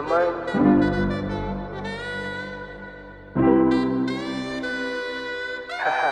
naman. Haha.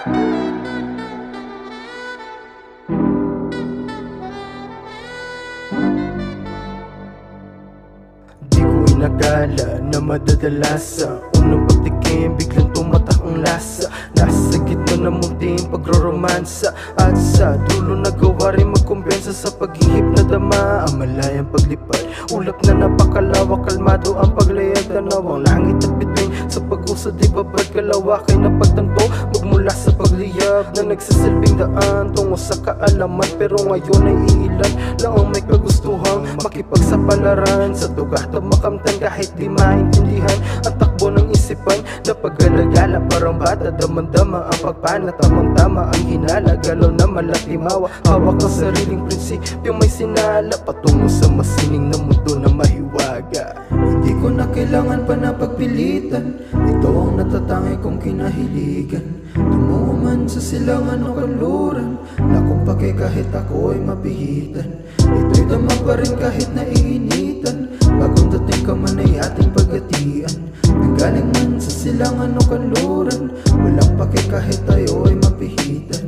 Di ko inakala na madadala sa unang pagtikim, biglang tumatak ang lasa. Nasa gitna ng munting pagroromansa, at sa dulo nagawa rin magkumbensa sa paghihip na dama. Ang malayang paglipad, ulap na napakalawak, kalmado ang paglayag, tanaw ang langit at bituin. Sa pag-usad di babad kalawakay na pagtanto, magmula sa pagliyab na nagsasilbing daan tungo sa kaalaman. Pero ngayon ay iilan lang ang may kagustuhang makipagsapalaran sa tuga at makamtan, kahit di maintindihan ang takbo ng isipan na paggalagala. Parang bata, damang-dama ang pagpana, tamang-tama ang hinala, galaw na malatimawa, hawak ang sariling prinsipyo may sinala, patungo sa masining na mundo na mahiwaga. Hindi ko na kailangan pa na pagpilitan, ito ang natatangi kong kinahiligan. Tumungo man sa silangan o kanluran, na kung pake kahit ako ay mapihitan. Ito'y dama pa rin kahit naiinitan, bagong dating ka man ay ating pagatian. Nanggaling man sa silangan o kanluran, walang pake kahit tayo ay mapihitan.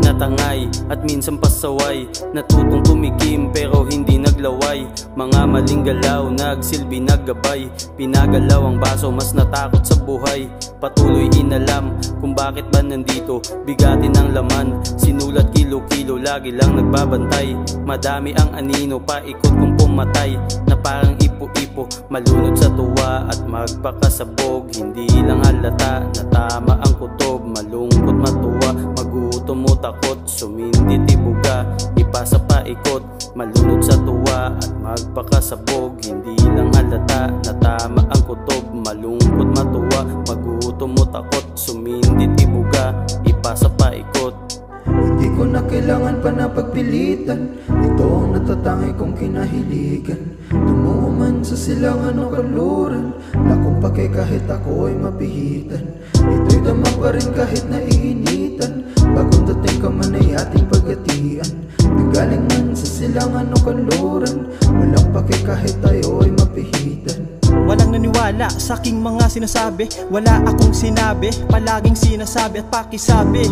Natangay at minsan pasaway, natutong tumikim pero hindi naglaway. Mga maling galaw, nagsilbi naggabay, pinagalaw ang baso, mas natakot sa buhay. Patuloy inalam kung bakit ba nandito, bigatin ang laman, sinulat kilo-kilo, lagi lang nagbabantay. Madami ang anino, paikot kung pumatay, na parang ipo-ipo, malunod sa tuwa at magpakasabog. Hindi lang halata na tama ang kutob, malungkot matuwa, magutom mo takot, sumindi tibuga, ipasa paikot, malunod sa tuwa at magpakasabog. Hindi lang halata na tama ang kutob, malungkot matuwa, magutom mo takot, sumindi tibuga, ipasa paikot. Hindi ko na kailangan pa na pagpilitan, ito ang natatangi kong kinahiligan. Tumungo man sa silangan o kanluran, na kung pake kahit ako ay mapihitan. Ito'y dama pa rin kahit naiinitan, bagong dating ka man ay ating pagatian. Nanggaling man sa silangan o kanluran, walang pake kahit tayo ay mapihitan. Walang naniwala sa aking mga sinasabi, wala akong sinabi, palaging sinasabi at pakisabi.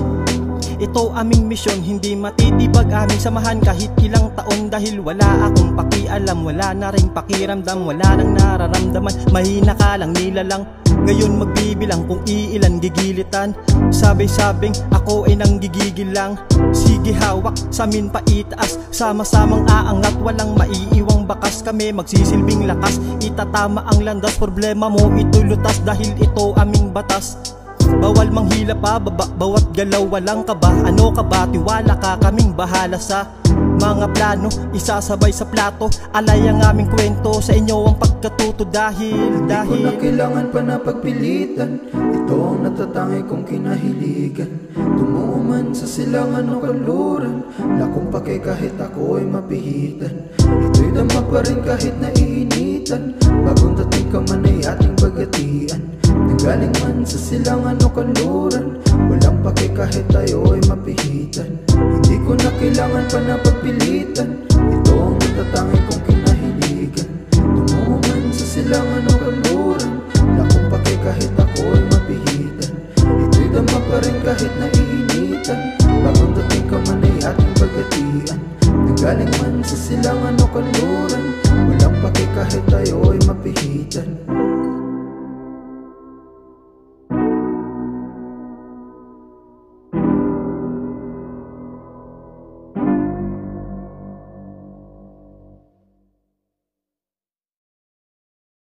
Ito aming misyon, hindi matitibag aming samahan kahit ilang taon, dahil wala akong pakialam, wala na ring pakiramdam, wala nang nararamdaman, mahina ka lang, nilalang. Ngayon magbibilang kung iilan gigilitan, sabay-sabing ako ay nanggigigil lang. Sige hawak sa amin pa itaas, sama-samang aangat, walang maiiwang bakas. Kami magsisilbing lakas, itatama ang landas, problema mo itulutas, dahil ito aming batas. Bawal manghila pa baba, bawat galaw walang kaba. Ano ka ba, tiwala ka, kaming bahala sa mga plano, isasabay sa plato. Alay ang aming kwento, sa inyo ang pagkatuto, dahil Hindi ko na kailangan pa na pagpilitan, ito ang natatangi kong kinahiligan. Tumungo man sa silangan o kanluran, na kung pake kahit ako ay mapihitan. Ito'y dama pa rin kahit naiinitan, bagong dating ka man ay ating bagatian. Nanggaling man sa silangan o kanluran, walang pake kahit tayo ay mapihitan. Hindi ko na kailangan pa na pagpilitan, ito ang natatangi kong kinahiligan. Tumungo man sa silangan o kanluran, na kung pake kahit ako ay mapihitan. Ito'y dama pa rin kahit naiinitan, bagong dating ka man ay ating bagatian. Nanggaling man sa silangan o kanluran, walang pake kahit tayo ay mapihitan.